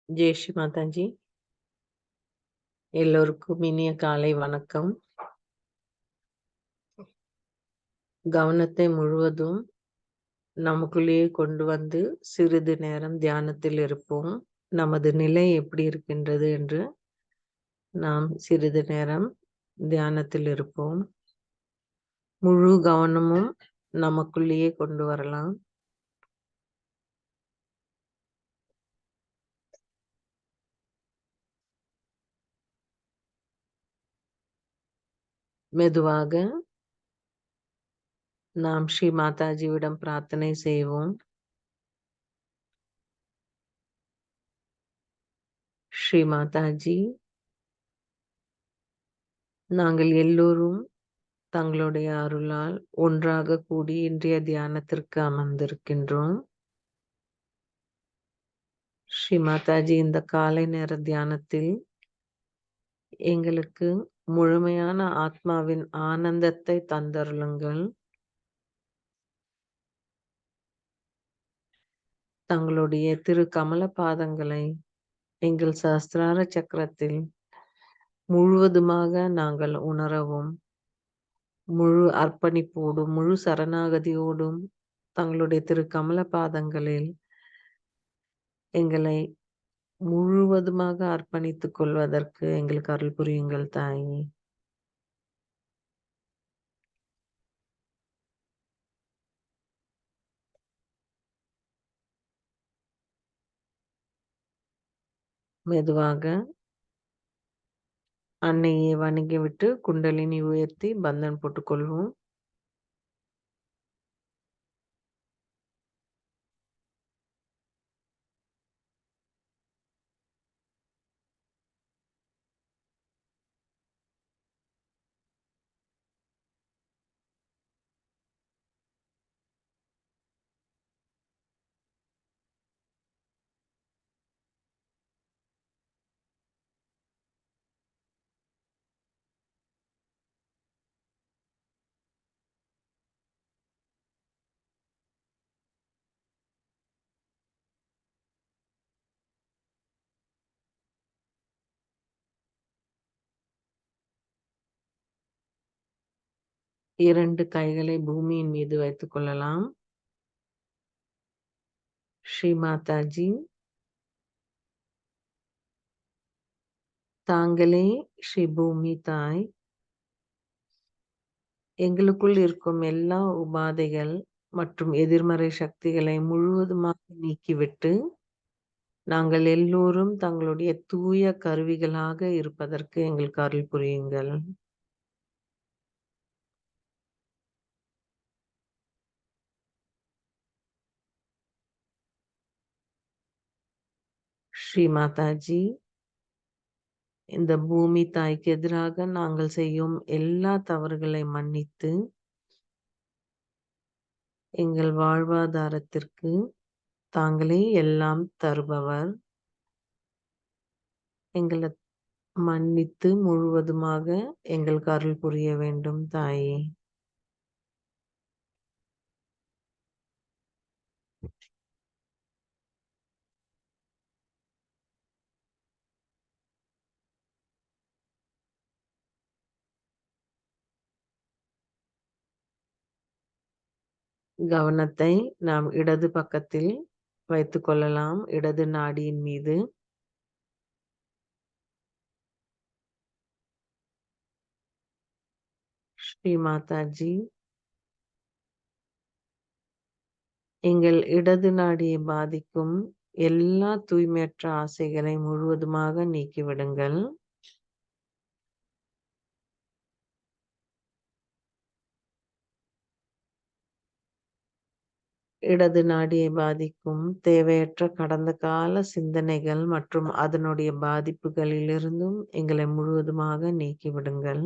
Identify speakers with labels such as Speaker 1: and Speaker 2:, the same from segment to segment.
Speaker 1: ஜெய் ஸ்ரீ மாதாஜி. எல்லோருக்கும் இனிய காலை வணக்கம். கவனத்தை முழுவதும் நமக்குள்ளேயே கொண்டு வந்து சிறிது நேரம் தியானத்தில் இருப்போம். நமது நிலை எப்படி இருக்கின்றது என்று நாம் சிறிது நேரம் தியானத்தில் இருப்போம். முழு கவனமும் நமக்குள்ளேயே கொண்டு வரலாம். மெதுவாக நாம் ஸ்ரீ மாதாஜியிடம் பிரார்த்தனை செய்வோம். ஸ்ரீ மாதாஜி, நாங்கள் எல்லோரும் தங்களுடைய அருளால் ஒன்றாக கூடி இன்றைய தியானத்திற்கு அமர்ந்திருக்கின்றோம். ஸ்ரீ மாதாஜி, இந்த காலை நேர தியானத்தில் எங்களுக்கு முழுமையான ஆத்மாவின் ஆனந்தத்தை தந்தருளுங்கள். தங்களுடைய திரு கமல பாதங்களை எங்கள் சஹஸ்ரார சக்கரத்தில் முழுவதுமாக நாங்கள் உணரவும், முழு அர்ப்பணிப்போடும் முழு சரணாகதியோடும் தங்களுடைய திரு கமல பாதங்களில் எங்களை முழுவதுமாக அர்ப்பணித்துக் கொள்வதற்கு எங்களுக்கு அருள் புரியுங்கள் தாயே. மெதுவாக அன்னையை வணங்கிவிட்டு குண்டலினி உயர்த்தி பந்தன் போட்டுக்கொள்வோம். இரண்டு கைகளை பூமியின் மீது வைத்துக் கொள்ளலாம். ஸ்ரீ மாதாஜி, தாங்களே ஸ்ரீ பூமி தாய், எங்களுக்குள் இருக்கும் எல்லா உபாதைகள் மற்றும் எதிர்மறை சக்திகளை முழுவதுமாக நீக்கிவிட்டு நாங்கள் எல்லோரும் தங்களுடைய தூய கருவிகளாக இருப்பதற்கு எங்களுக்கு அருள் புரியுங்கள். ஸ்ரீ மாதாஜி, இந்த பூமி தாய்க்கு எதிராக நாங்கள் செய்யும் எல்லா தவறுகளை மன்னித்து எங்கள் வாழ்வாதாரத்திற்கு தாங்களே எல்லாம் தருபவர். எங்களை மன்னித்து முழுவதுமாக எங்களுக்கு அருள் புரிய வேண்டும் தாயே. கவனத்தை நாம் இடது பக்கத்தில் வைத்துக் கொள்ளலாம், இடது நாடியின் மீது. ஸ்ரீ மாதாஜி, எங்கள் இடது நாடியை பாதிக்கும் எல்லா தூய்மையற்ற ஆசைகளை முழுவதுமாக நீக்கிவிடுங்கள். இடது நாடியை பாதிக்கும் தேவையற்ற கடந்த கால சிந்தனைகள் மற்றும் அதனுடைய பாதிப்புகளிலிருந்தும் எங்களை முழுவதுமாக நீக்கிவிடுங்கள்.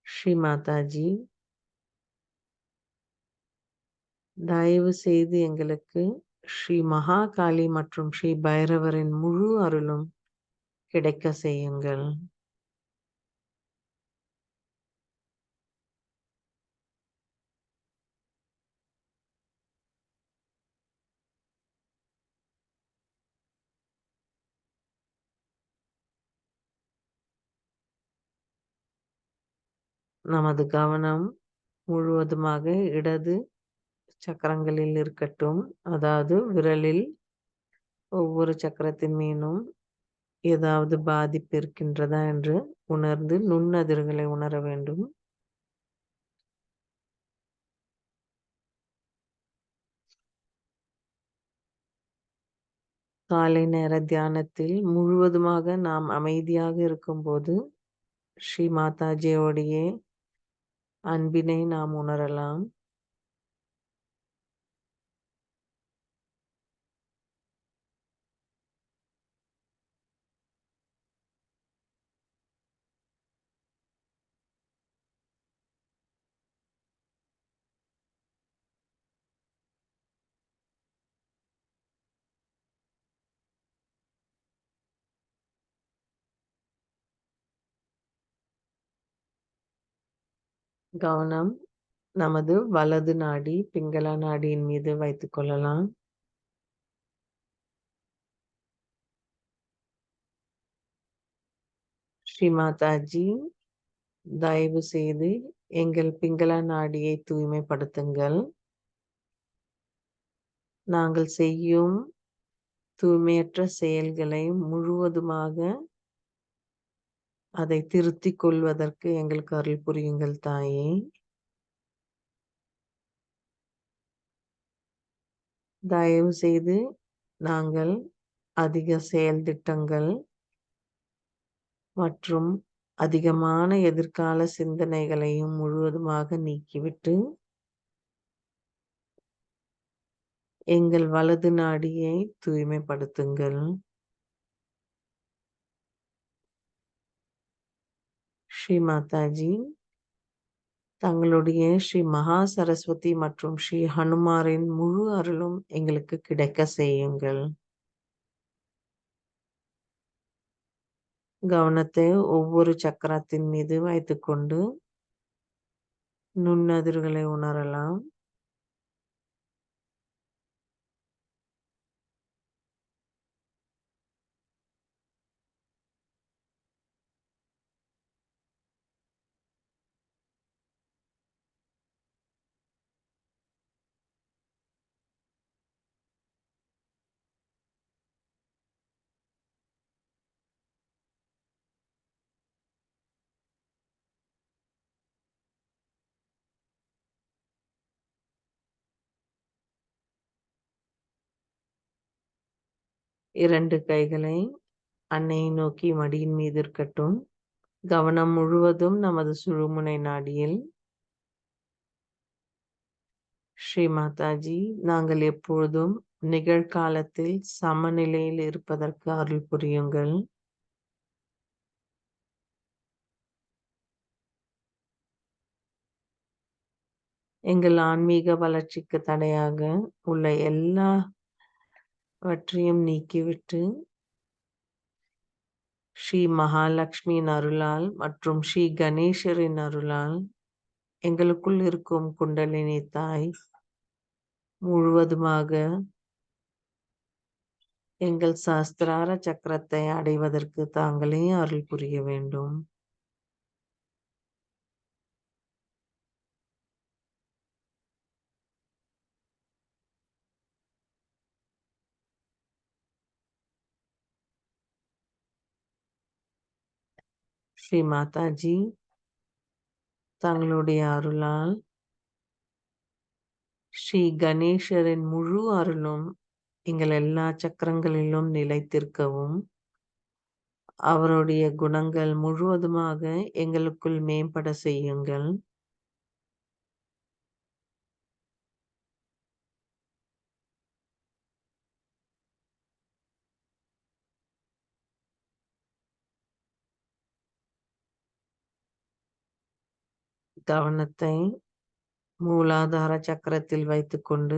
Speaker 1: ஸ்ரீ மாதாஜி, தயவு செய்து எங்களுக்கு ஸ்ரீ மகாகாளி மற்றும் ஸ்ரீ பைரவரின் முழு அருளும் கிடைக்க செய்யுங்கள். நமது கவனம் முழுவதுமாக இடது சக்கரங்களில் இருக்கட்டும். அதாவது விரலில் ஒவ்வொரு சக்கரத்தின் மீதும் ஏதாவது பாதிப்பு இருக்கின்றதா என்று உணர்ந்து நுண்ணதிர்வுகளை உணர வேண்டும். காலை நேர தியானத்தில் முழுவதுமாக நாம் அமைதியாக இருக்கும்போது ஸ்ரீ மாதாஜியோடைய அன்பினை நாம் உணரலாம். கவனம் நமது வலது நாடி பிங்களா நாடியின் மீது வைத்துக் கொள்ளலாம். ஸ்ரீ மாதாஜி, தயவு செய்து எங்கள் பிங்களா நாடியை தூய்மைப்படுத்துங்கள். நாங்கள் செய்யும் தூய்மையற்ற செயல்களை முழுவதுமாக அதை திருத்திக் கொள்வதற்கு எங்களுக்கு அருள் புரியுங்கள் தாயே. தயவு செய்து நாங்கள் அதிக செயல் திட்டங்கள் மற்றும் அதிகமான எதிர்கால சிந்தனைகளையும் முழுவதுமாக நீக்கிவிட்டு எங்கள் வலது நாடியை தூய்மைப்படுத்துங்கள். ஸ்ரீ மாதாஜி, தங்களுடைய ஸ்ரீ மகா சரஸ்வதி மற்றும் ஸ்ரீ ஹனுமாரின் முழு அருளும் எங்களுக்கு கிடைக்க செய்யுங்கள். கவனத்தை ஒவ்வொரு சக்கரத்தின் மீது வைத்துக்கொண்டு நுண்ணதிர்வுகளை உணரலாம். இரண்டு கைகளை அன்னையை நோக்கி மடியின் மீது இருக்கட்டும். கவனம் முழுவதும் நமது சுழுமுனை நாடியில். ஸ்ரீ மாதாஜி, நாங்கள் எப்பொழுதும் நிகழ்காலத்தில் சமநிலையில் இருப்பதற்கு அருள் புரியுங்கள். எங்கள் ஆன்மீக வளர்ச்சிக்கு தடையாக உள்ள எல்லாவற்றையும் நீக்கிவிட்டு ஸ்ரீ மகாலட்சுமியின் அருளால் மற்றும் ஸ்ரீ கணேசரின் அருளால் எங்களுக்குள் இருக்கும் குண்டலினி தாய் முழுவதுமாக எங்கள் சாஸ்திரார சக்கரத்தை அடைவதற்கு தாங்களே அருள் புரிய வேண்டும். ஸ்ரீ மாதாஜி, தங்களுடைய அருளால் ஸ்ரீ கணேசரின் முழு அருளும் எங்கள் எல்லா சக்கரங்களிலும் நிலைத்திருக்கவும், அவருடைய குணங்கள் முழுவதுமாக எங்களுக்குள் மேம்பட செய்யுங்கள். கவனத்தை மூலாதார சக்கரத்தில் வைத்துக்கொண்டு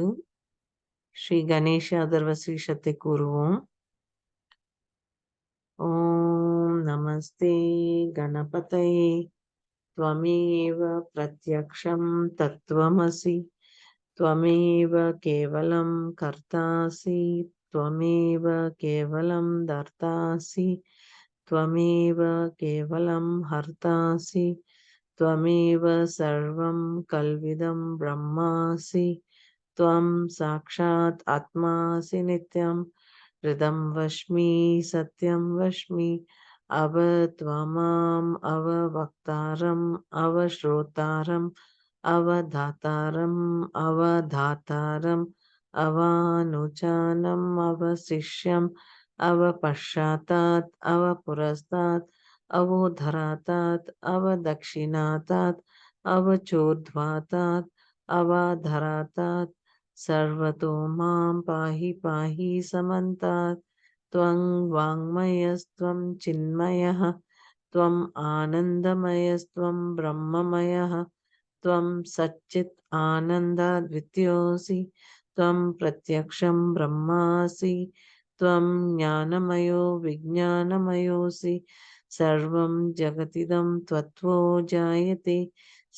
Speaker 1: ஸ்ரீ கணேஷ அதர்வ சீஷத்தை கூறுவோம். ஓம் நமஸ்தே கணபதயே त्वमेव प्रत्यक्षं तत्त्वमसि त्वमेव केवलं कर्तासि त्वमेव केवलं दर्तासि त्वमेव केवलं हर्तासि त्वमेव सर्वं कल्विदं ब्रह्मासि त्वं साक्षात् आत्मासि नित्यं हृदं वश्मि सत्यं वश्मि अव त्वमाम् अववक्तारम् अवश्रोतारम् अवधातारम् अवधातारम् अवानुचानम् अवशिष्यम् अवपश्चातात् अवपुरस्तात् अवोधरातात् अवदक्षिणातात् अवचोर्ध्वातात् अवाधरातात् सर्वतो मां पाहि पाहि समन्तात् त्वं वाङ्मयस्त्वं चिन्मयः त्वम् आनन्दमयस्त्वं ब्रह्ममयः त्वं सच्चित् आनन्दाद्वितीयोऽसि त्वं प्रत्यक्षं ब्रह्मासि त्वं ज्ञानमयो विज्ञानमयोऽसि सर्वं जगतिदं त्वत्तो जायते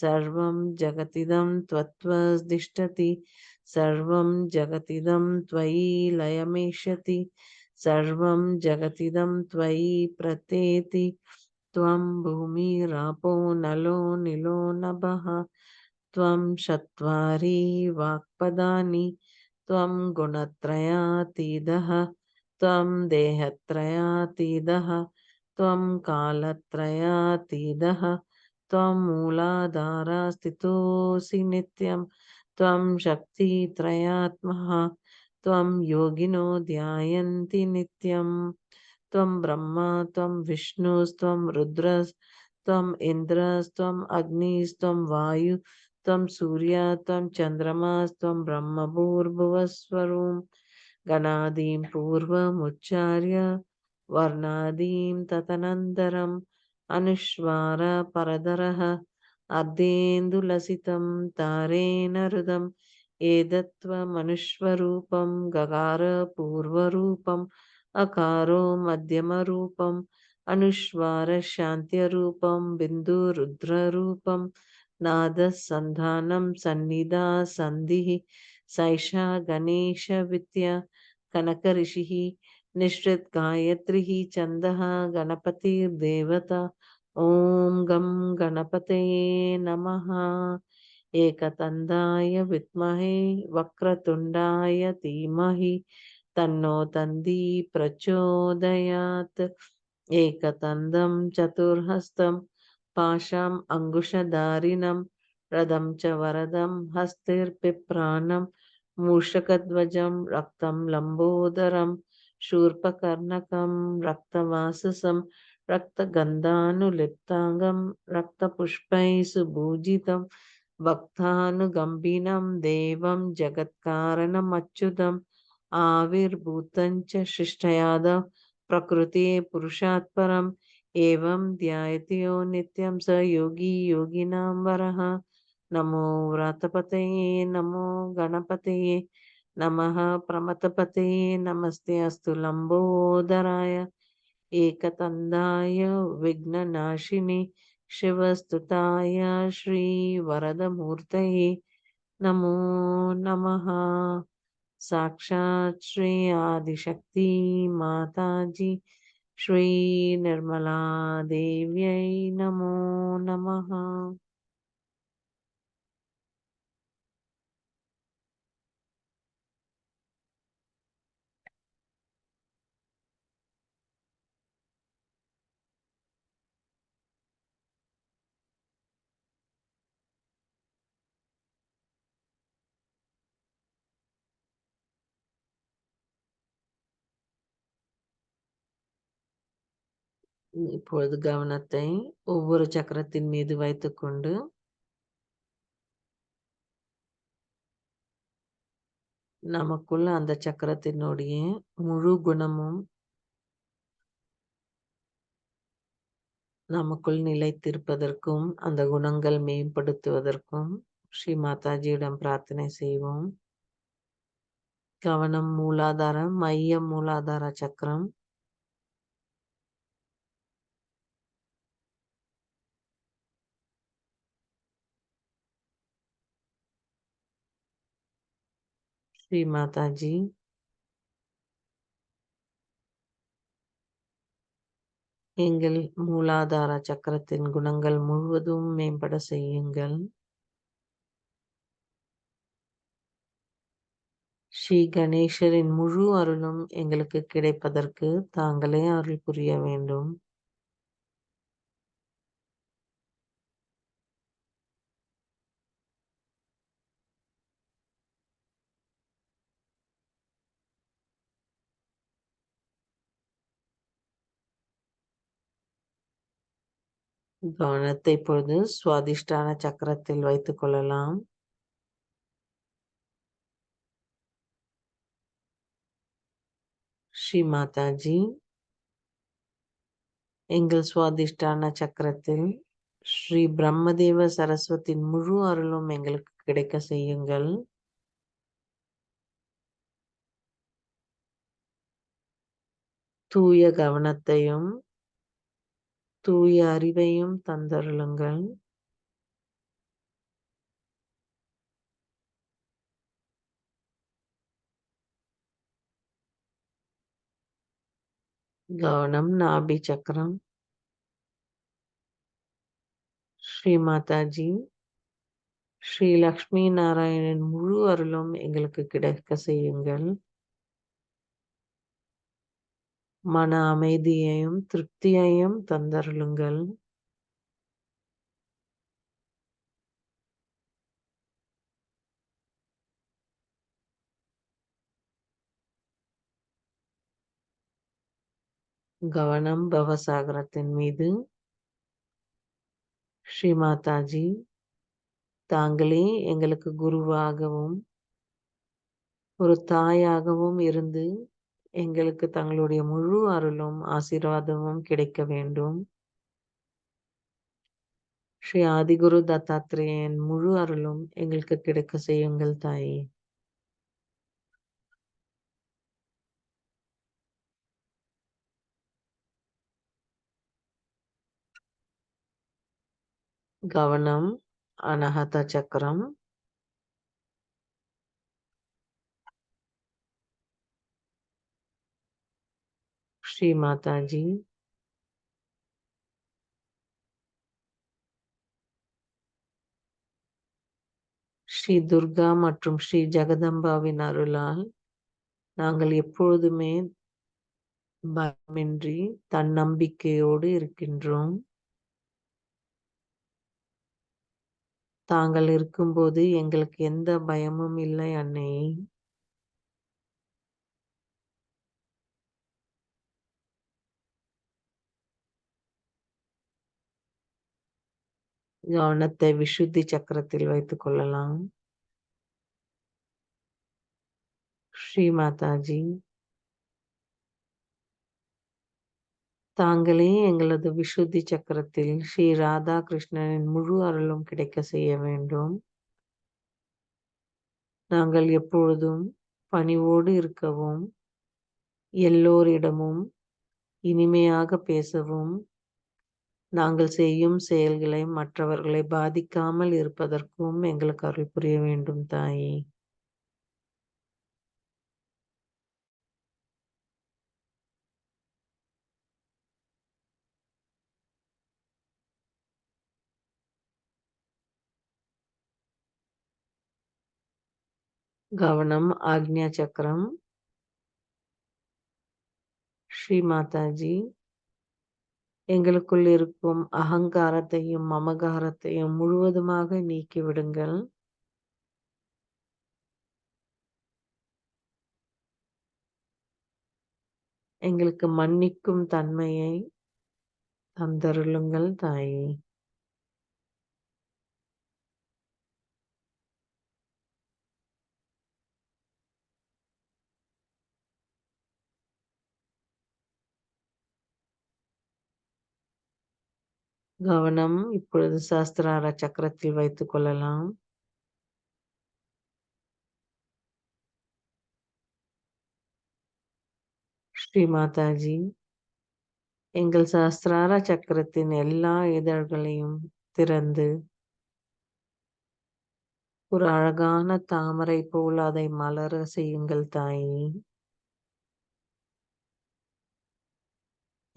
Speaker 1: सर्वं जगतिदं त्वत्त्वतिष्ठति सर्वं जगतिदं त्वयि लयमेष्यति सर्वं जगतिदं त्वयि प्रतेति त्वं भूमिरापो नलो निलो नभः त्वं चत्वारि वाक्पदानि त्वं गुणत्रयातीतः त्वं देहत्रयातीतः त्वं कालत्रयातीतः त्वं मूलाधारस्थितोऽसि नित्यं त्वं शक्तित्रयात्मः त्वं योगिनो ध्यायन्ति नित्यम् त्वं ब्रह्मा त्वं विष्णुस्त्वं रुद्रस्त्वम् इन्द्रस्त्वम् अग्निस्त्वं वायु त्वं सूर्य त्वं चन्द्रमास्त्वं ब्रह्मभूर्भुवस्वरूं गणादीं पूर्वमुच्चार्य वर्णादीं तदनन्तरम् अनुस्वार परधरः अर्धेन्दुलसितं तारेण हृदम् एतत्त्वमनुस्वरूपं गकार पूर्वरूपम् अकारो मध्यमरूपम् अनुस्वार शान्त्यरूपं बिन्दुरुद्ररूपं नादः सन्धानं सन्निधा सन्धिः सैषा गणेशविद्या कनकऋषिः निश्चित गायत्रिः छन्दः गणपतिर्देवता ॐ गं गणपतये नमः एकदन्ताय विद्महे वक्रतुण्डाय धीमहि तन्नो दन्ती प्रचोदयात् एकदन्तं चतुर्हस्तं पाशम् अङ्कुशधारिणं रथं च वरदं हस्तिर्बिभ्राणं मूषकध्वजं रक्तं लम्बोदरं शूर्पकर्णकं रक्तवाससं रक्तगन्धानुलिप्ताङ्गं रक्तपुष्पैः सुभूषितं भक्तानुगम्बिनं देवं जगत्कारणमच्युतम् आविर्भूतं च शिष्टयादव प्रकृते पुरुषात् परम् एवं ध्यायति यो नित्यं स योगी योगिनां वरः नमो व्रातपतये नमो गणपतये नमः प्रमथपतये नमस्ते अस्तु लम्बोदराय एकदन्ताय विघ्ननाशिने शिवस्तुताय श्रीवरदमूर्तये नमो नमः साक्षात् श्री आदिशक्ति माताजी श्री निर्मला देव्यै नमो नमः இப்பொழுது கவனத்தை ஒவ்வொரு சக்கரத்தின் மீது வைத்துக்கொண்டு நமக்குள்ள அந்த சக்கரத்தினுடைய முழு குணமும் நமக்குள் நிலைத்திருப்பதற்கும் அந்த குணங்கள் மேம்படுத்துவதற்கும் ஸ்ரீ மாதாஜியிடம் பிரார்த்தனை செய்வோம். கவனம் மூலாதாரம், மைய மூலாதார சக்கரம். ஸ்ரீ மாதாஜி எங்கள் மூலாதார சக்கரத்தின் குணங்கள் முழுவதும் மேம்பட செய்யுங்கள். ஸ்ரீ கணேசரின் முழு அருளும் எங்களுக்கு கிடைப்பதற்கு தாங்களே அருள் புரிய வேண்டும். கவனத்தை இப்பொழுது சுவாதிஷ்டான சக்கரத்தில் வைத்துக் கொள்ளலாம். ஸ்ரீ மாதாஜி, எங்கள் சுவாதிஷ்டான சக்கரத்தில் ஸ்ரீ பிரம்மதேவ சரஸ்வதியின் முழு அருளும் எங்களுக்கு கிடைக்க செய்யுங்கள். தூய கவனத்தையும் தூய அறிவையும் தந்தருளுங்கள். கவனம் நாபி சக்கரம். ஸ்ரீ மாதாஜி, ஸ்ரீ லக்ஷ்மி நாராயணன் முழு அருளும் எங்களுக்கு கிடைக்க செய்யுங்கள். மன அமைதியையும் திருப்தியையும் தந்தருளுங்கள். கவனம் பவசாகரத்தின் மீது. ஸ்ரீ மாதாஜி, தாங்களே எங்களுக்கு குருவாகவும் ஒரு தாயாகவும் இருந்து எங்களுக்கு தங்களுடைய முழு அருளும் ஆசீர்வாதமும் கிடைக்க வேண்டும். ஸ்ரீ ஆதிகுரு தத்தாத்ரேயன் முழு அருளும் எங்களுக்கு கிடைக்க செய்யுங்கள் தாயே. கவனம் அனஹத சக்கரம். ஸ்ரீ மாதாஜி, ஸ்ரீ துர்கா மற்றும் ஸ்ரீ ஜெகதம்பாவின் அருளால் நாங்கள் எப்பொழுதுமே பயமின்றி தன்னம்பிக்கையோடு இருக்கின்றோம். தாங்கள் இருக்கும்போது எங்களுக்கு எந்த பயமும் இல்லை அன்னையே. கவனத்தை விசுத்தி சக்கரத்தில் வைத்துக் கொள்ளலாம். ஸ்ரீ மாதாஜி, தாங்களே எங்களது விசுத்தி சக்கரத்தில் ஸ்ரீ ராதா கிருஷ்ணனின் முழு அருளும் கிடைக்க செய்ய வேண்டும். நாங்கள் எப்பொழுதும் பணிவோடு இருக்கவும், எல்லோரிடமும் இனிமையாக பேசவும், நாங்கள் செய்யும் செயல்களை மற்றவர்களை பாதிக்காமல் இருப்பதற்கும் எங்களுக்கு அருள் புரிய வேண்டும் தாயே. கவனம் ஆக்ஞா சக்கரம். ஸ்ரீ மாதாஜி, எங்களுக்குள் இருக்கும் அகங்காரத்தையும் மமகாரத்தையும் முழுவதுமாக நீக்கிவிடுங்கள். எங்களுக்கு மன்னிக்கும் தன்மையை தந்தருளுங்கள் தாயே. கவனம் இப்பொழுது சஹஸ்ரார சக்கரத்தில் வைத்துக் கொள்ளலாம். ஸ்ரீ மாதாஜி, எங்கள் சஹஸ்ரார சக்கரத்தின் எல்லா இதழ்களையும் திறந்து ஒரு அழகான தாமரை போல் அதை மலர செய்யுங்கள் தாயே.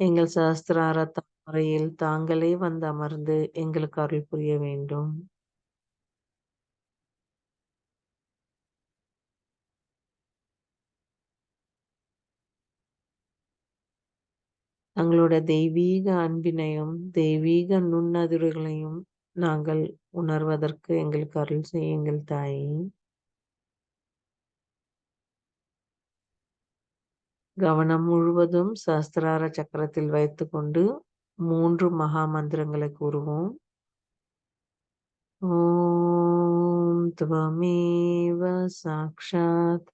Speaker 1: எங்கள் சஹஸ்ரார தாமரையில் தாங்களே வந்து அமர்ந்து எங்களுக்கு அருள் புரிய வேண்டும். தங்களுடைய தெய்வீக அன்பினையும் தெய்வீக நுண்ணதிர்வுகளையும் நாங்கள் உணர்வதற்கு எங்களுக்கு அருள் செய்யுங்கள் தாயே. கவனம் முழுவதும் சஹஸ்ரார சக்கரத்தில் வைத்துக்கொண்டு 3 மகா மந்திரங்களை கூறுவோம். ஓம் துவமேவ சாக்ஷாத்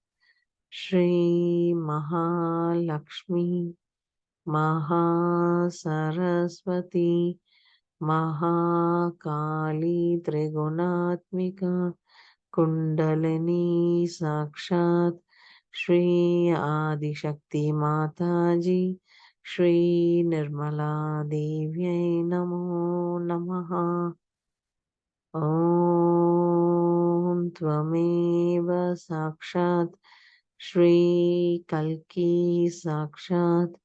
Speaker 1: ஸ்ரீ மகாலக்ஷ்மி महासरस्वती महाकाली त्रिगुणात्मिका कुंडलिनी साक्षात् श्री आदिशक्ति माताजी श्री निर्मला देव्यै नमो नमः. ॐ त्वमेव साक्षात् श्री कल्की साक्षात्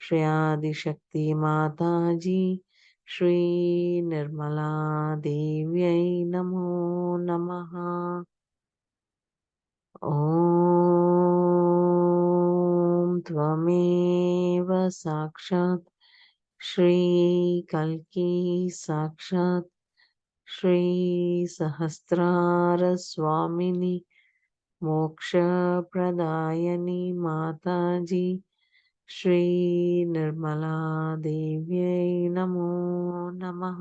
Speaker 1: श्री आदिशक्ति माताजी श्री निर्मला देव्यै नमो नमः. ॐ त्वमेव साक्षात् श्री कल्की साक्षात् श्री सहस्रार स्वामिनी मोक्षप्रदायिनी माताजी श्री निर्मला देव्यै नमो नमः.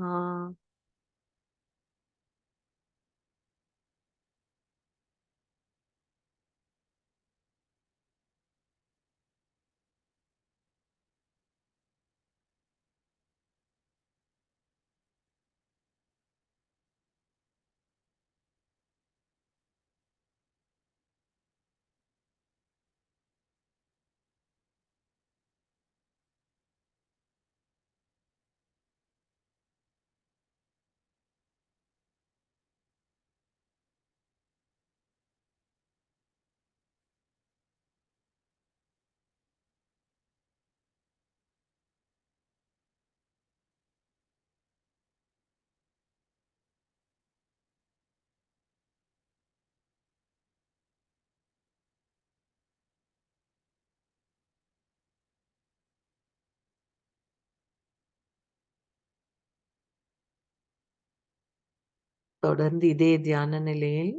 Speaker 1: தொடர்ந்து இதே தியான நிலையில்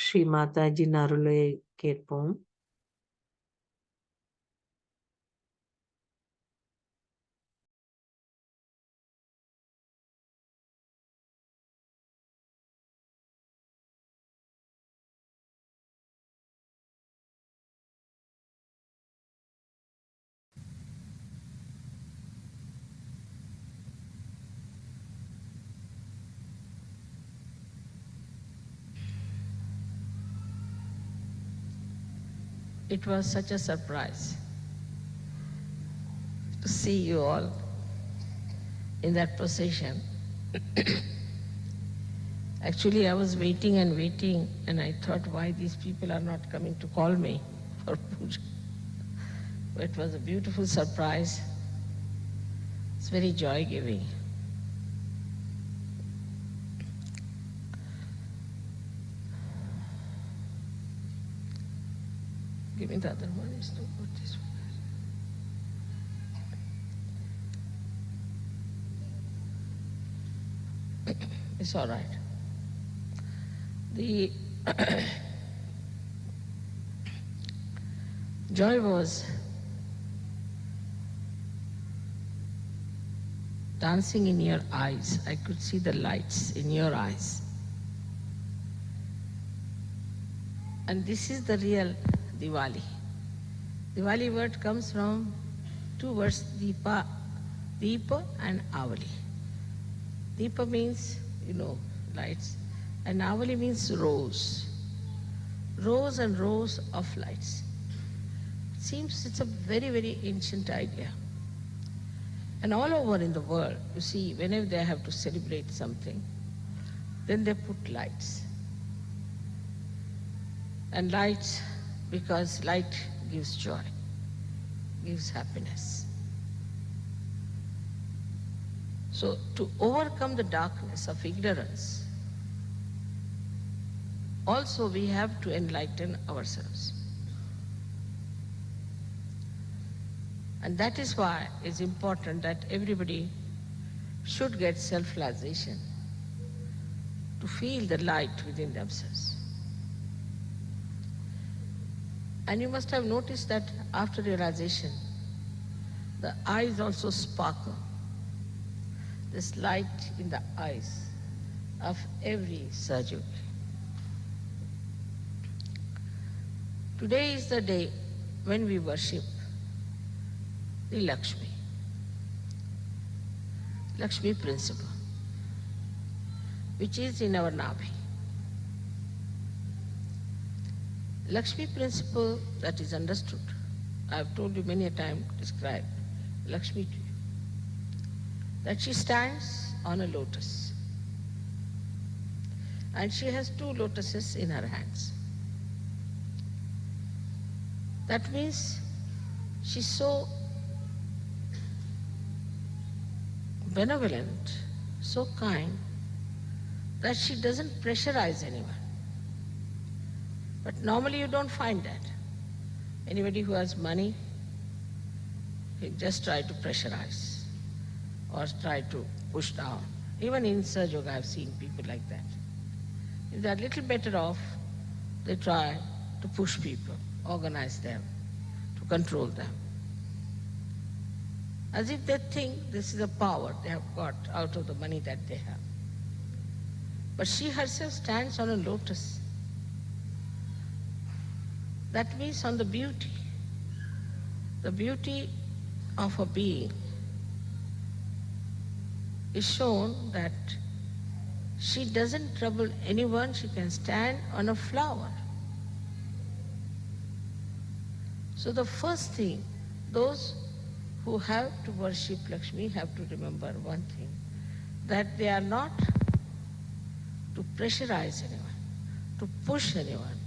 Speaker 1: ஸ்ரீ மாதாஜியின் அருளை கேட்போம்.
Speaker 2: It was such a surprise to see you all in that position. Actually, I was waiting and waiting, and I thought, why these people are not coming to call me for puja. But it was a beautiful surprise. It's very joy-giving. Give me the other one. It's not good, this one. It's all right. The joy was dancing in your eyes. I could see the lights in your eyes. And this is the real Diwali. Diwali word comes from two words, Deepa, Deepa and Avali. Deepa means, lights. And Avali means rose. Rows and rows of lights. It seems it's a very, very ancient idea. And all over in the world, you see, whenever they have to celebrate something, then they put lights. And lights, because light gives joy, gives happiness. So to overcome the darkness of ignorance, also we have to enlighten ourselves. And that is why it's important that everybody should get self-realization, to feel the light within themselves. And you must have noticed that after realization, the eyes also sparkle. This light in the eyes of every Sahajya. Today is the day when we worship the Lakshmi principle, which is in our Nabi. Lakshmi principle that is understood, I have told you many a time, describe Lakshmi to you, that she stands on a lotus and she has 2 lotuses in her hands. That means she's so benevolent, so kind, that she doesn't pressurize anyone. But normally you don't find that. Anybody who has money, he just try to pressurize or try to push down. Even in Sahajya, I have seen people like that. If they are little better off, they try to push people, organize them, to control them. As if they think this is a power they have got out of the money that they have. But she herself stands on a lotus. That means on the beauty of a being is shown, that she doesn't trouble anyone, she can stand on a flower. So the first thing, those who have to worship Lakshmi have to remember one thing, that they are not to pressurize anyone, to push anyone,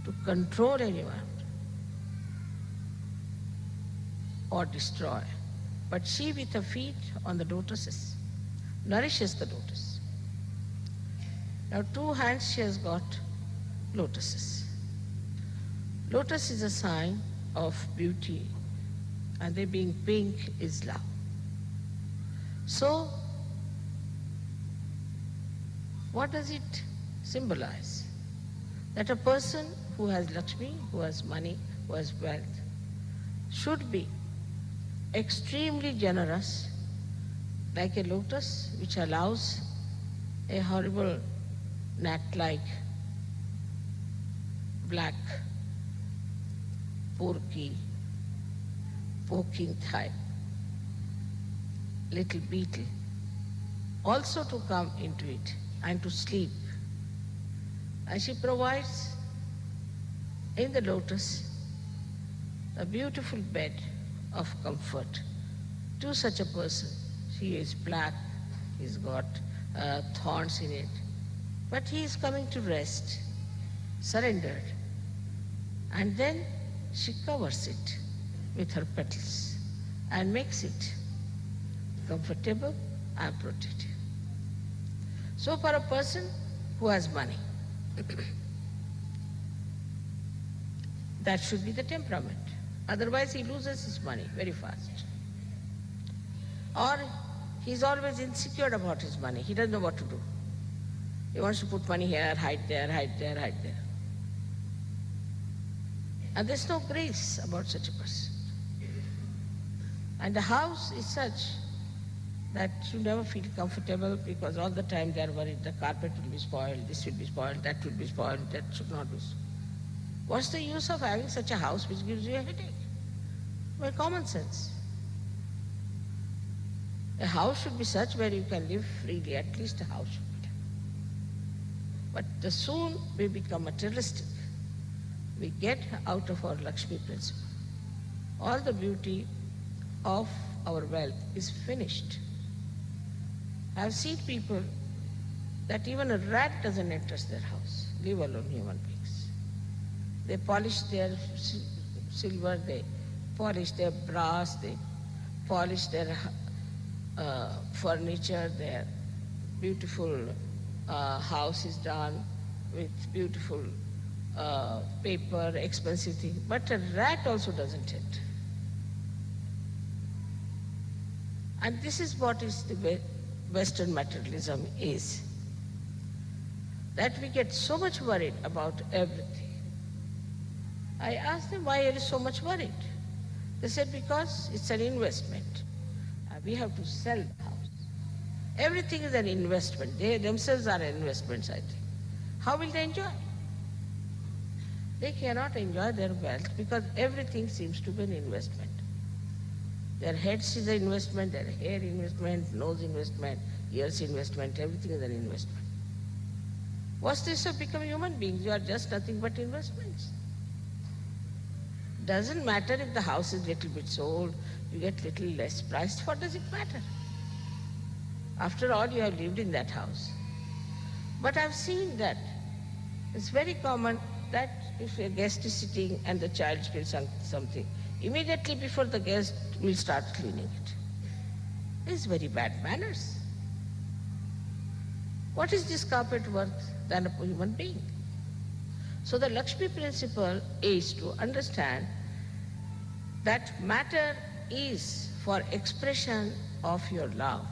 Speaker 2: to control anyone or destroy. But she, with her feet on the lotuses, nourishes the lotus. Now 2 hands she has got lotuses. Lotus is a sign of beauty, and they being pink is love. So, what does it symbolize? That a person who has Lakshmi, who has money, who has wealth, should be extremely generous, like a lotus which allows a horrible gnat-like black porky poking type little beetle also to come into it and to sleep. And she provides in the lotus a beautiful bed of comfort to such a person. She is black, he's got thorns in it, but he is coming to rest, surrendered. And then she covers it with her petals and makes it comfortable and protected. So for a person who has money, that should be the temperament. Otherwise he loses his money very fast. Or he's always insecure about his money. He doesn't know what to do. He wants to put money here, hide there, hide there, hide there. And there's no grace about such a person. And the house is such that you never feel comfortable, because all the time they are worried the carpet will be spoiled, this will be spoiled, that will be spoiled, that should not be spoiled. What's the use of having such a house which gives you a headache? By common sense. A house should be such where you can live freely, at least a house should be there. But the soon we become materialistic, we get out of our Lakshmi principle. All the beauty of our wealth is finished. I have seen people that even a rat doesn't enter their house, leave alone human beings. They polish their silver, they polish their brass, they polish their furniture, their beautiful house is done with beautiful paper, expensive thing. But a rat also doesn't it. And this is what is the Western materialism is. That we get so much worried about everything. I asked them, why are you so much worried? They said, because it's an investment. We have to sell the house. Everything is an investment. They themselves are investments, I think. How will they enjoy? They cannot enjoy their wealth because everything seems to be an investment. Their heads is an investment, their hair investment, nose investment, ears investment, everything is an investment. What's this of becoming human beings? You are just nothing but investments. Doesn't matter if the house is little bit sold, you get little less priced. What does it matter? After all, you have lived in that house. But I've seen that it's very common that if a guest is sitting and the child spills something, immediately before the guest will start cleaning it. It's very bad manners. What is this carpet worth than a human being? So the Lakshmi principle is to understand that matter is for expression of your love.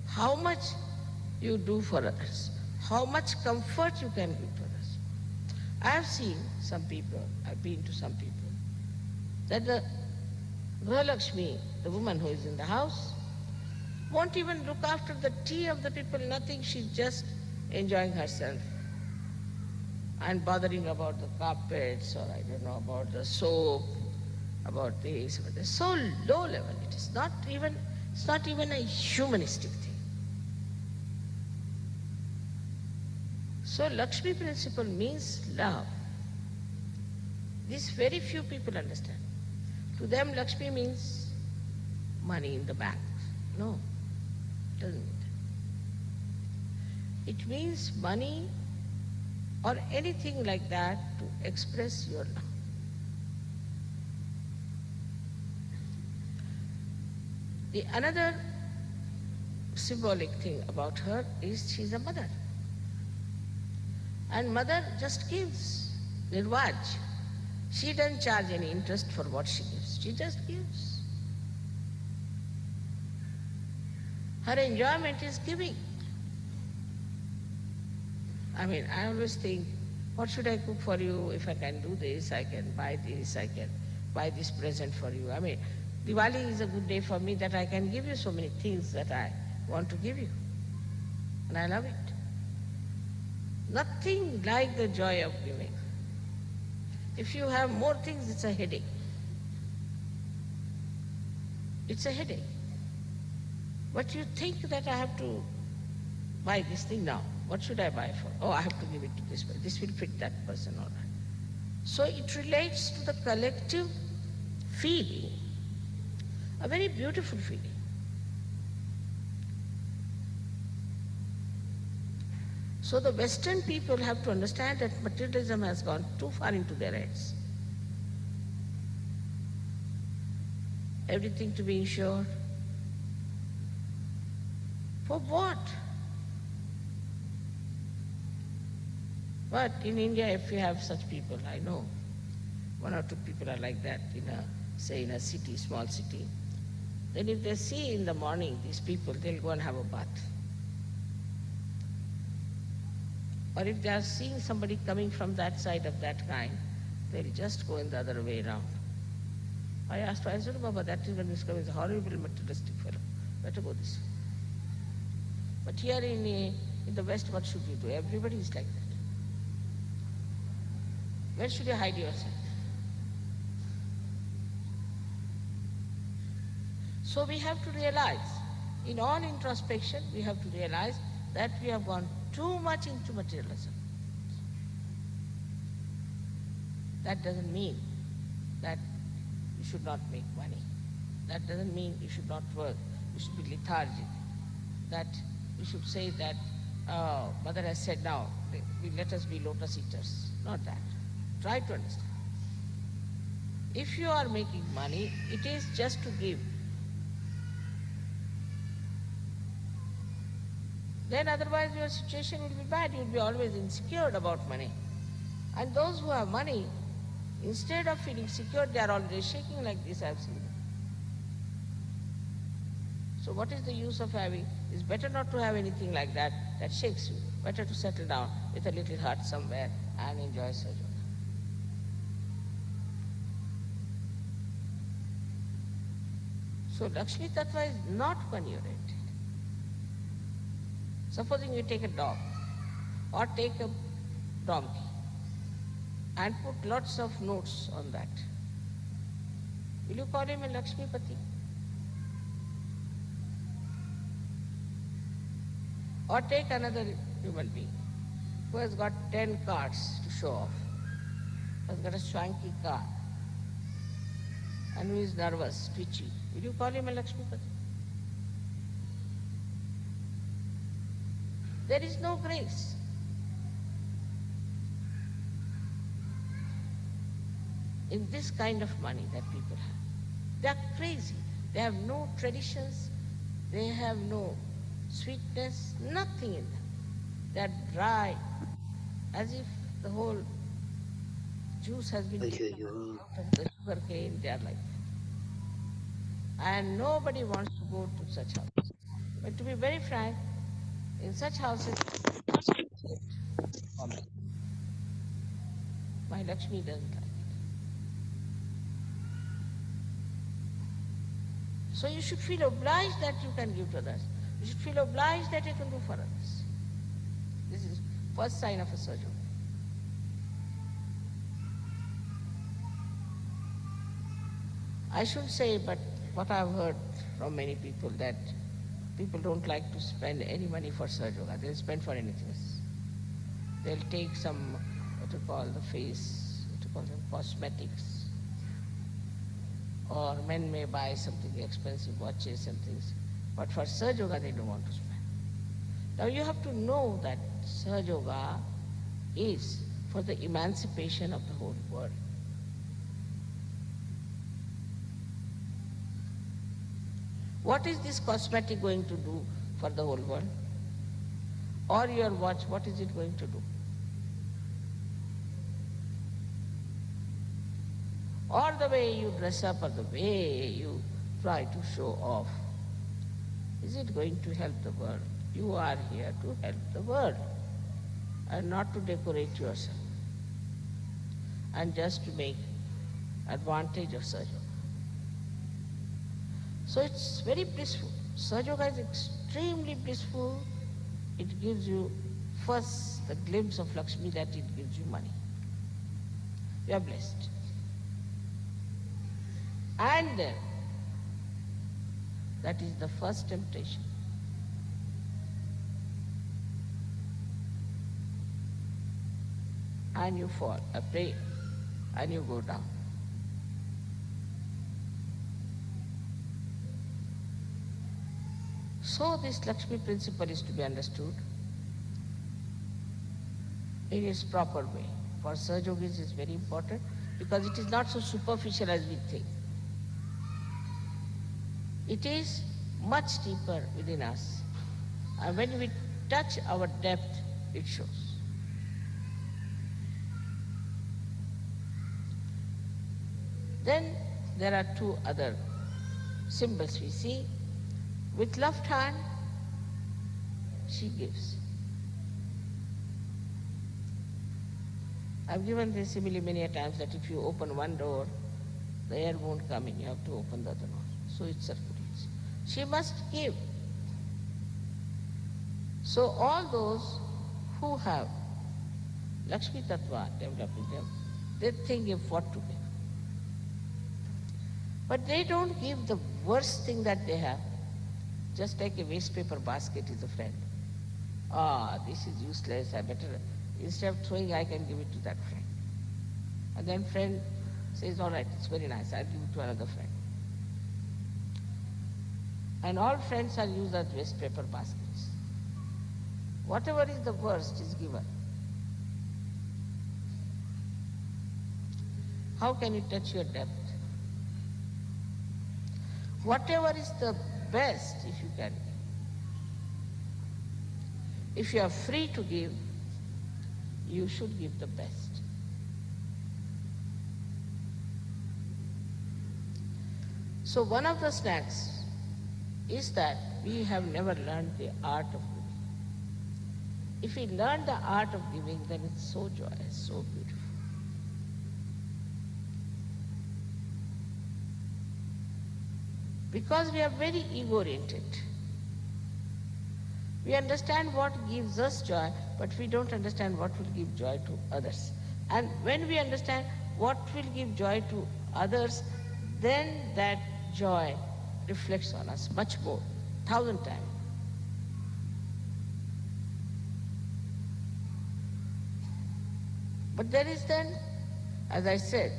Speaker 2: How much you do for others, how much comfort you can give to others. I have seen some people, I've been to some people, that the Lakshmi, the woman who is in the house, won't even look after the tea of the people, nothing, she's just enjoying herself and bothering about the carpets or I don't know, about the soap, about this, about this. So low level, it's not even a humanistic thing. So Lakshmi principle means love. This very few people understand. To them Lakshmi means money in the bank. No, it doesn't mean that. It means money or anything like that to express your love. The another symbolic thing about her is she's a mother. And mother just gives, nirvaj. She doesn't charge any interest for what she gives. She just gives. Her enjoyment is giving. I mean, I always think, what should I cook for you? If I can do this, I can buy this, I can buy this present for you. I mean, Diwali is a good day for me that I can give you so many things that I want to give you. And I love it. Nothing like the joy of giving. If you have more things, it's a headache. It's a headache. But you think that I have to buy this thing now. What should I buy for? Oh, I have to give it to this person. This will fit that person, all right. So it relates to the collective feeling, a very beautiful feeling. So the Western people have to understand that materialism has gone too far into their heads. Everything to be insured. For what? But in India, if you have such people, I know, one or two people are like that in a city, small city, then if they see in the morning these people, they'll go and have a bath. Or if they are seeing somebody coming from that side of that kind, they'll just go in the other way around. I asked, I said, Baba, that is when this coming, is a horrible materialistic fellow. Better go this way. But here in the West, what should you do? Everybody is like that. Where should you hide yourself? So we have to realize, in all introspection, we have to realize that we have gone too much into materialism. That doesn't mean that you should not make money. That doesn't mean you should not work. You should be lethargic. That you should say that, Mother has said now, let us be lotus eaters. Not that. Try to understand. If you are making money, it is just to give. Then otherwise your situation will be bad. You will be always insecure about money. And those who have money, instead of feeling secure, they are already shaking like this, I have seen. So what is the use of having? It's better not to have anything like that that shakes you. Better to settle down with a little hut somewhere and enjoy Sahaja. So Lakshmi Tattva is not money oriented. Supposing you take a dog or take a donkey and put lots of notes on that. Will you call him a Lakshmi Pati? Or take another human being who has got 10 cars to show off, has got a swanky car, and who is nervous, twitchy. Will you call him a Lakshmi Pati? There is no grace. In this kind of money that people have. They are crazy. They have no traditions. They have no sweetness, nothing in them. They are dry, as if the whole juice has been taken
Speaker 1: ஐயோ!
Speaker 2: out of the sugar cane. They are like that. And nobody wants to go to such houses. But to be very frank, in such houses, my Lakshmi doesn't like it. So you should feel obliged that you can give to others. You should feel obliged that you can do for others. This is first sign of a Sahaja. I should say, but what I've heard from many people, that people don't like to spend any money for Sahaja. They'll spend for anything else. They'll take some, what you call the face, what you call them, cosmetics. Or men may buy something expensive, watches and things. But for Sahaja, they don't want to spend. Now you have to know that Sahaja is for the emancipation of the whole world. What is this cosmetic going to do for the whole world? Or your watch, what is it going to do? Or the way you dress up, or the way you try to show off, is it going to help the world? You are here to help the world and not to decorate yourself and just to make advantage of Sahaja. So it's very blissful. Sahaja is extremely blissful. It gives you first the glimpse of Lakshmi, that it gives you money. You are blessed. And then, that is the first temptation. And you fall, a prey, and you go down. So this Lakshmi principle is to be understood in its proper way. For Sahajogis it's very important because it is not so superficial as we think. It is much deeper within us. And when we touch our depth, it shows. Then there are two other symbols we see. With left hand, she gives. I've given this simile many a times that if you open one door, the air won't come in, you have to open the other door. So it circulates. She must give. So all those who have Lakshmi Tattva developed in them, they think of what to give. But they don't give the worst thing that they have. Just like a waste paper basket is a friend. This is useless, I better, instead of throwing, I can give it to that friend. And then friend says, all right, it's very nice, I'll give it to another friend. And all friends are used as waste paper baskets. Whatever is the worst is given. how can you touch your depth? Whatever is the best, if you can give. If you are free to give, you should give the best. So one of the snacks is that we have never learned the art of giving. If we learn the art of giving, then it's so joyous, so beautiful. Because we are very ego-oriented. We understand what gives us joy, but we don't understand what will give joy to others. And when we understand what will give joy to others, then that joy reflects on us much more, 1,000 times. But there is then, as I said,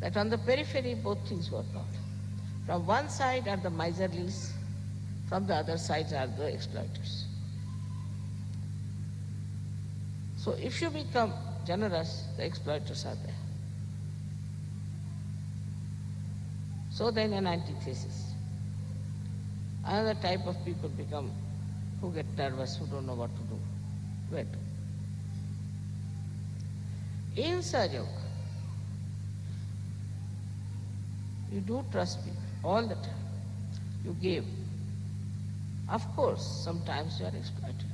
Speaker 2: that on the periphery both things work out. From one side are the miserlies, from the other side are the exploiters. So if you become generous, the exploiters are there. So then an antithesis. Another type of people become who get nervous, who don't know what to do, where to. In Sahajaya, you do trust people all the time. You give. Of course, sometimes you are exploited.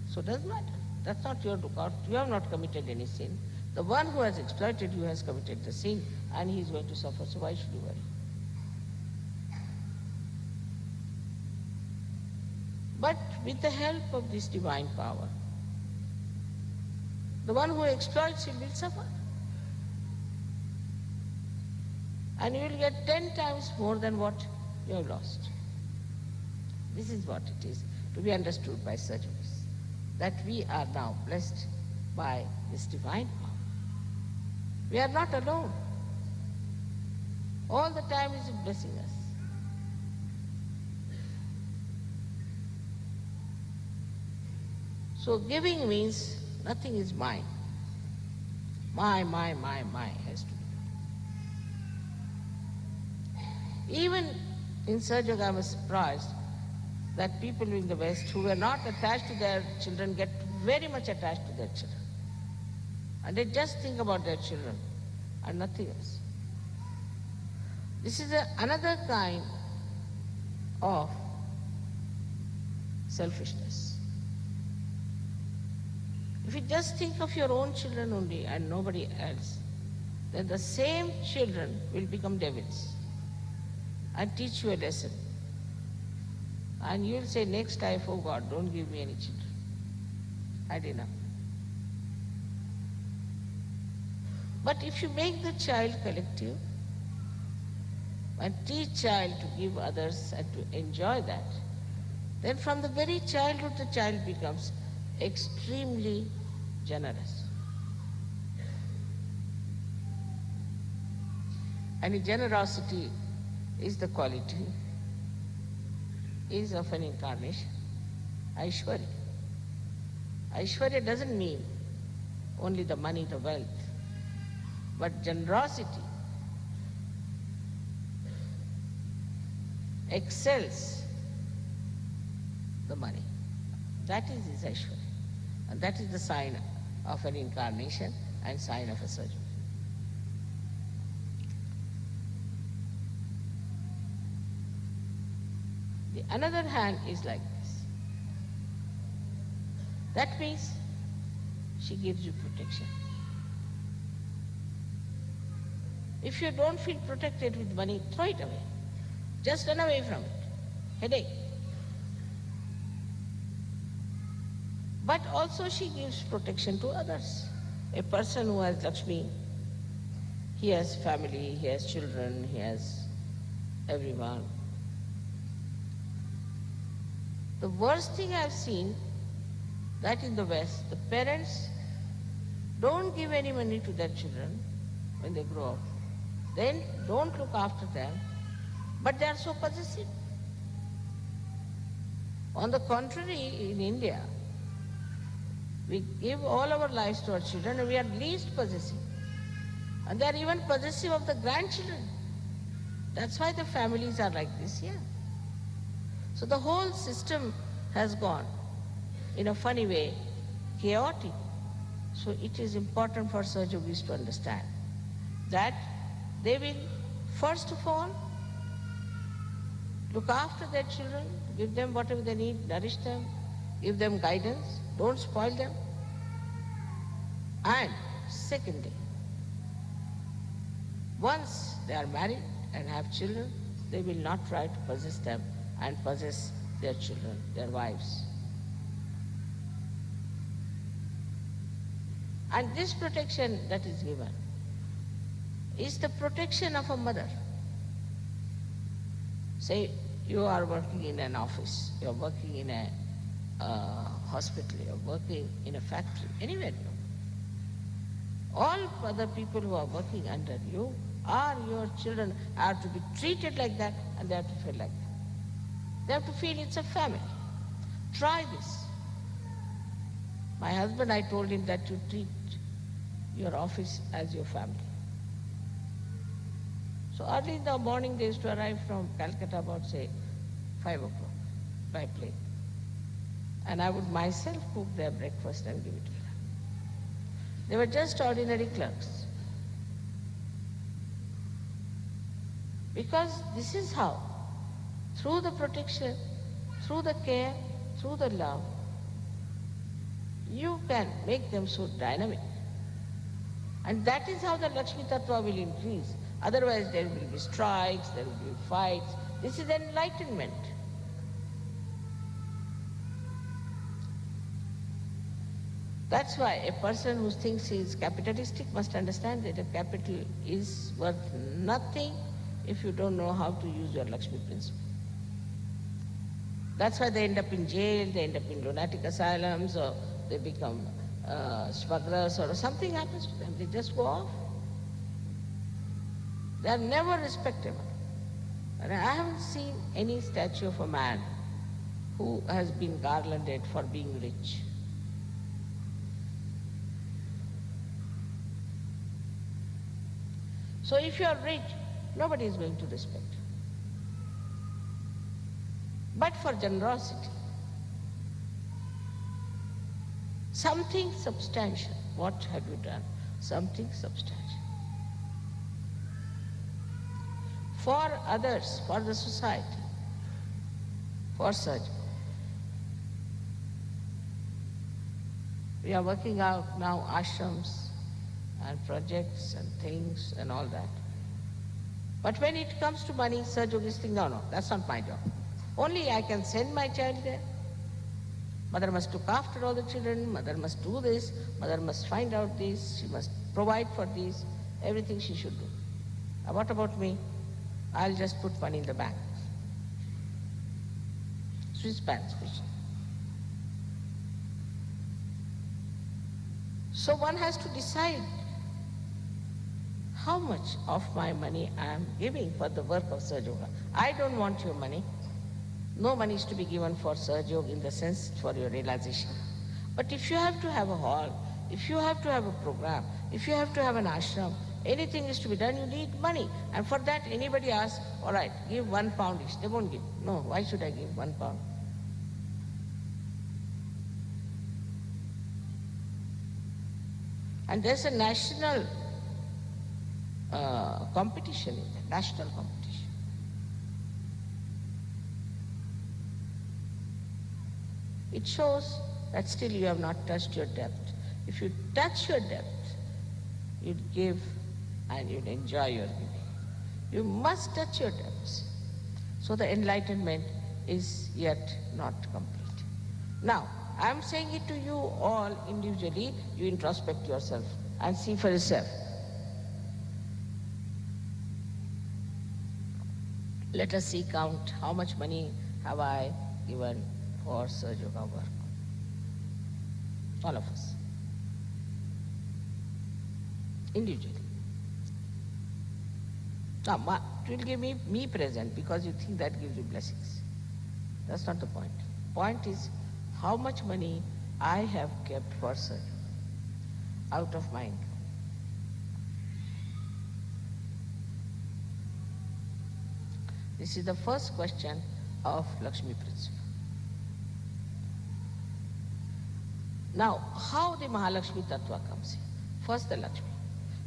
Speaker 2: So it doesn't matter. That's not your lookout. You have not committed any sin. The one who has exploited you has committed the sin and he is going to suffer. So why should you worry? But with the help of this divine power, the one who exploits him will suffer. And you will get 10 times more than what you have lost. This is what it is to be understood by Sahajas, that we are now blessed by this divine power. We are not alone. All the time is blessing us. So giving means nothing is mine. My has to be. Even in Sahajaya, I was surprised that people in the West who were not attached to their children get very much attached to their children. And they just think about their children and nothing else. This is another kind of selfishness. If you just think of your own children only and nobody else, then the same children will become devils and teach you a lesson. And you'll say next life, oh God, don't give me any children. I had enough. But if you make the child collective and teach child to give others and to enjoy that, then from the very childhood the child becomes extremely generous. And generosity is the quality, is of an incarnation, Aishwarya. Aishwarya doesn't mean only the money, the wealth, but generosity excels the money. That is his Aishwarya. And that is the sign of an incarnation and sign of a Sahajaya. The another hand is like this. That means she gives you protection. If you don't feel protected with money, throw it away. Just run away from it. Headache. But also she gives protection to others. A person who has Lakshmi, he has family, he has children, he has everyone. The worst thing I've seen, that in the West, the parents don't give any money to their children when they grow up. Then don't look after them, but they are so possessive. On the contrary, in India, we give all our lives to our children and we are least possessive. And they are even possessive of the grandchildren. That's why the families are like this here. So the whole system has gone, in a funny way, chaotic. So it is important for Sahaj Yogis to understand that they will, first of all, look after their children, give them whatever they need, nourish them, give them guidance, don't spoil them. And secondly, once they are married and have children, they will not try to possess them and possess their children, their wives. And this protection that is given is the protection of a mother. Say you are working in an office, you are working in a hospital, you are working in a factory, anywhere. All other people who are working under you are your children, have to be treated like that, and they have to feel like that. They have to feel it's a family. Try this. My husband, I told him that you treat your office as your family. So early in the morning they used to arrive from Calcutta about, say, 5 o'clock by plane. And I would myself cook their breakfast and give it to them. They were just ordinary clerks. Because this is how, through the protection, through the care, through the love, you can make them so dynamic. And that is how the Lakshmi Tattva will increase. Otherwise there will be strikes, there will be fights. This is enlightenment. That's why a person who thinks he is capitalistic must understand that a capital is worth nothing if you don't know how to use your Lakshmi principle. That's why they end up in jail, they end up in lunatic asylums, or they become smugglers, or something happens to them. They just go off. They are never respectable. And I haven't seen any statue of a man who has been garlanded for being rich. So if you are rich, nobody is going to respect you. But for generosity, something substantial. What have you done? Something substantial. For others, for the society, for such. We are working out now ashrams and projects and things and all that. But when it comes to money, Sahaj Yogis think, no, that's not my job. Only I can send my child there. Mother must look after all the children, mother must do this, mother must find out this, she must provide for this, everything she should do. Now what about me? I'll just put money in the bank. Swiss banks, which. So one has to decide how much of my money I am giving for the work of Sahaj Yoga. I don't want your money. No money is to be given for Sahaj Yoga in the sense for your realization. But if you have to have a hall, if you have to have a program, if you have to have an ashram, anything is to be done, you need money. And for that, anybody asks, all right, give £1 each. They won't give. No, why should I give £1? And there's a national competition in there, national competition. It shows that still you have not touched your depth. If you touch your depth, you'd give and you'd enjoy your giving. You must touch your depths. So the enlightenment is yet not complete. Now, I'm saying it to you all individually. You introspect yourself and see for yourself. Let us see, count how much money have I given for Sahaj Yoga work. All of us. Individually. Now, it will give me present because you think that gives you blessings. That's not the point. Point is how much money I have kept for Sahaj out of my income. This is the first question of Lakshmi principle. Now, how the Mahalakshmi Tattva comes in? First the Lakshmi.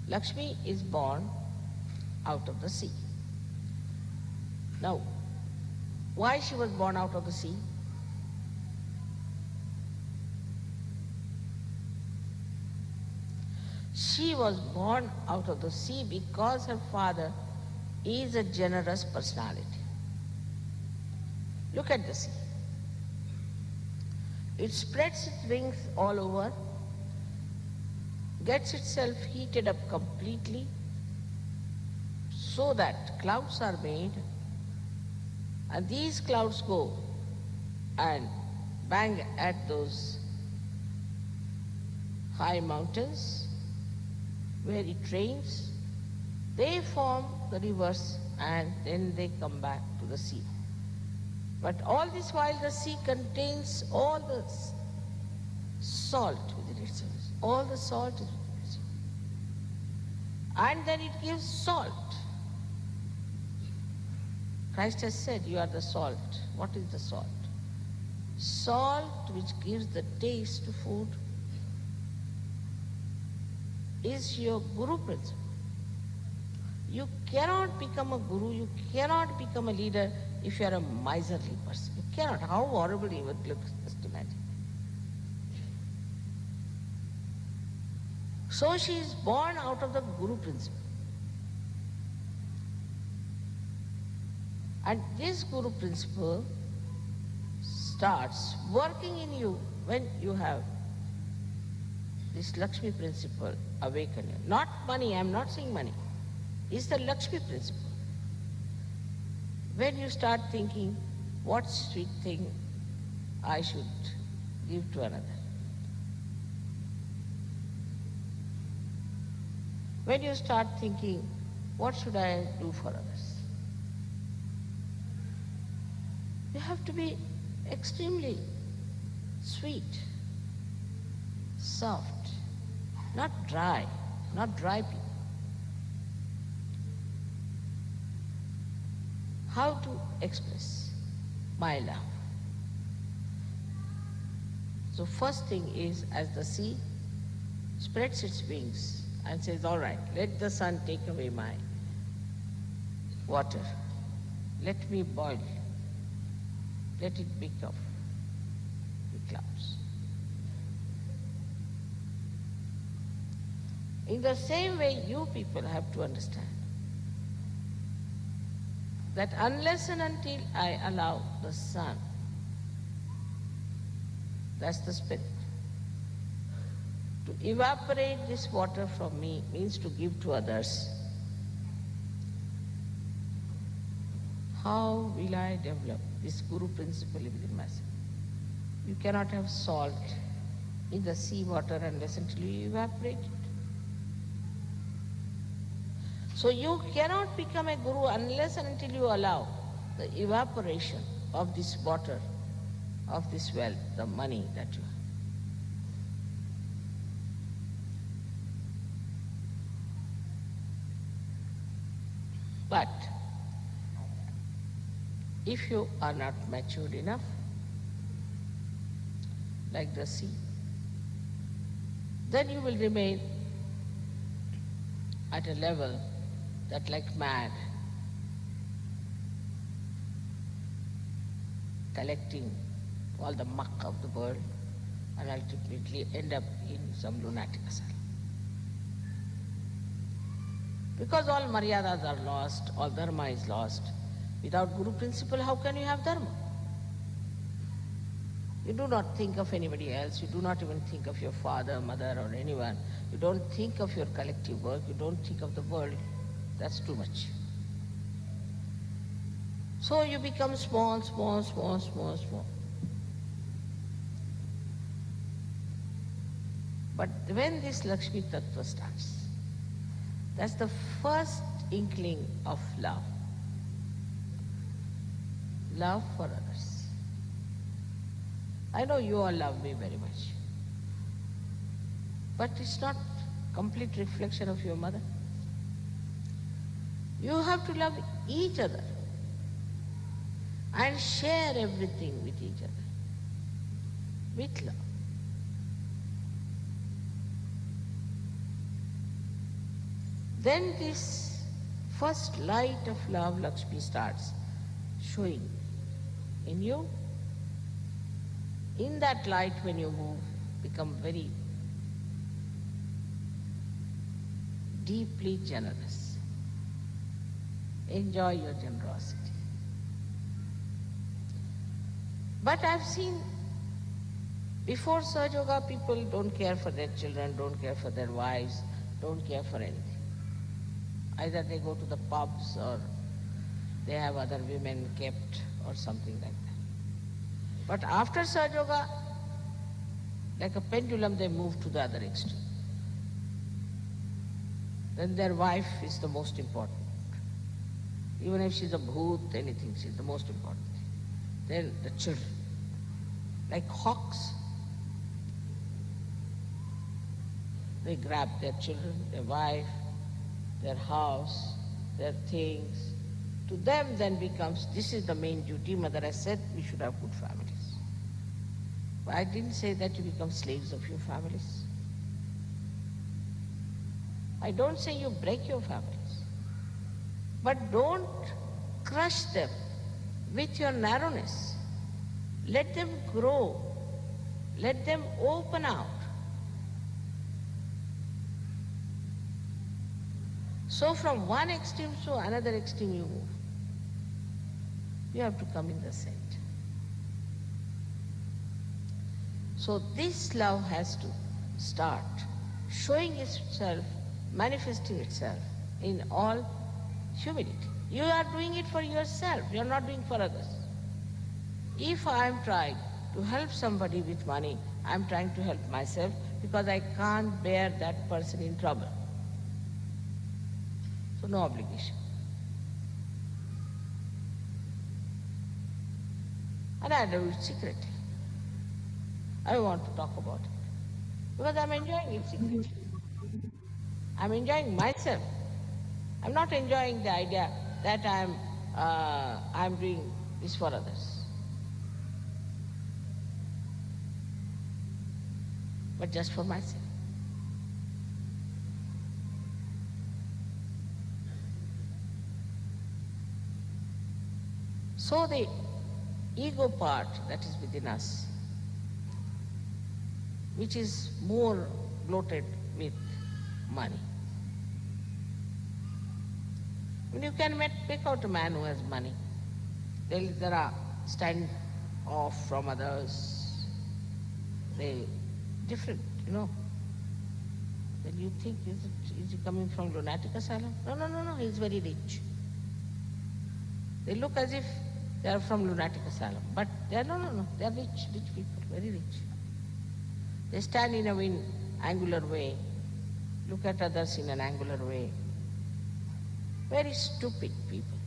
Speaker 2: Lakshmi is born out of the sea. Now, why she was born out of the sea? She was born out of the sea because her father is a generous personality. Look at the sea. It spreads its wings all over, gets itself heated up completely so that clouds are made, and these clouds go and bang at those high mountains where it rains. They form the rivers and then they come back to the sea. But all this while the sea contains all the salt within itself. All the salt is within itself. And then it gives salt. Christ has said, you are the salt. What is the salt? Salt which gives the taste to food is your guru principle. You cannot become a guru, you cannot become a leader if you are a miserly person. You cannot. How horrible it would look, just imagine. So she is born out of the guru principle. And this guru principle starts working in you when you have this Lakshmi principle awaken you. Not money, I am not saying money. It's the Lakshmi principle. When you start thinking, what sweet thing I should give to another. When you start thinking, what should I do for others? You have to be extremely sweet, soft, not dry people. How to express my love? So first thing is, as the sea spreads its wings and says, all right, let the sun take away my water. Let me boil. Let it become the clouds. In the same way, you people have to understand that unless and until I allow the sun, that's the spirit, to evaporate this water from me, means to give to others, how will I develop this guru principle within myself? You cannot have salt in the sea water unless until you evaporate it. So you cannot become a guru unless and until you allow the evaporation of this water, of this wealth, the money that you have. But if you are not matured enough, like the sea, then you will remain at a level that, like mad, collecting all the muck of the world and ultimately end up in some lunatic asylum. Because all maryadas are lost, all dharma is lost. Without guru principle, how can you have dharma? You do not think of anybody else, you do not even think of your father, mother or anyone. You don't think of your collective work, you don't think of the world. That's too much. So you become small. But when this Lakshmi Tattva starts, that's the first inkling of love. Love for others. I know you all love me very much. But it's not complete reflection of your mother. You have to love each other. and share everything with each other with love. Then this first light of love, Lakshmi, starts showing in you. In that light, when you move, become very deeply generous. Enjoy your generosity. But I've seen before Sahaja Yoga, people don't care for their children, don't care for their wives, don't care for anything. Either they go to the pubs or they have other women kept or something like that. But after Sahaja Yoga, like a pendulum, they move to the other extreme. Then their wife is the most important. Even if she's a bhoot, anything, she's the most important thing. Then the children. Like hawks, they grab their children, their wife, their house, their things. To them then becomes, this is the main duty. Mother has said we should have good families. But I didn't say that you become slaves of your families. I don't say you break your families. But don't crush them with your narrowness. Let them grow. Let them open out. So from one extreme to another extreme you move. You have to come in the center. So this love has to start showing itself, manifesting itself in all humility. You are doing it for yourself. You are not doing for others. If I am trying to help somebody with money, I am trying to help myself because I can't bear that person in trouble. So no obligation. And I do it secretly. I don't want to talk about it because I'm enjoying it secretly. I'm enjoying myself. I'm not enjoying the idea that I'm doing this for others. But just for myself. So the ego part that is within us, which is more bloated with money. When you can pick out a man who has money, there are stand off from others, they different, you know. Then you think, is he coming from lunatic asylum? No, he's very rich. They look as if they are from lunatic asylum, but they are, no, they are rich people, very rich. They stand in a angular way, look at others in an angular way. Very stupid people.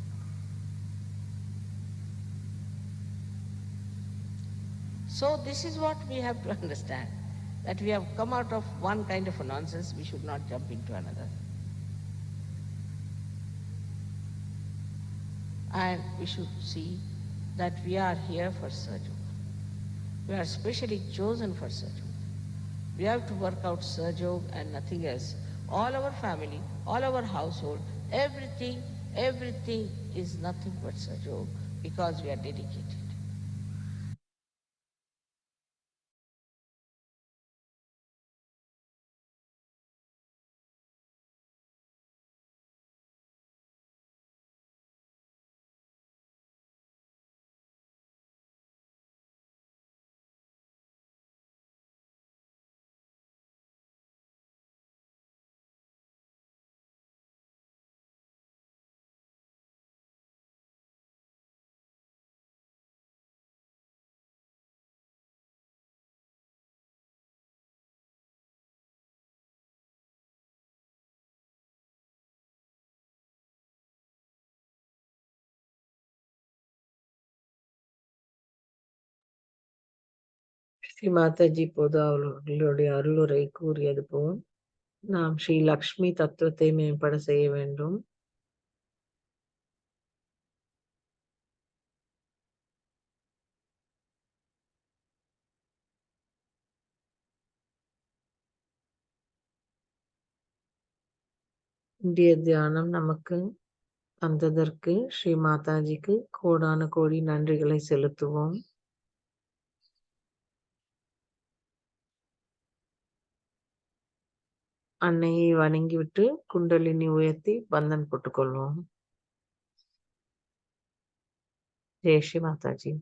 Speaker 2: So this is what we have to understand, that we have come out of one kind of a nonsense, we should not jump into another. And we should see that we are here for Sahaja Yoga. We are specially chosen for Sahaja Yoga. We have to work out Sahaja Yoga and nothing else. All our family, all our household, everything is nothing but Sahaja Yoga because we are dedicated.
Speaker 1: Sri Mataji இப்போது அவர்களுடைய அருளுரை கூறியது போல் நாம் ஸ்ரீ லக்ஷ்மி தத்துவத்தை மேம்பட செய்ய வேண்டும். இன்றைய தியானம் நமக்கு தந்ததற்கு ஸ்ரீ மாதாஜிக்கு கோடான கோடி நன்றிகளை செலுத்துவோம். அன்னையை வணங்கிவிட்டு குண்டலினி உயர்த்தி பந்தன் போட்டுக்கொள்வோம். ஜெய் ஸ்ரீ மாதாஜி.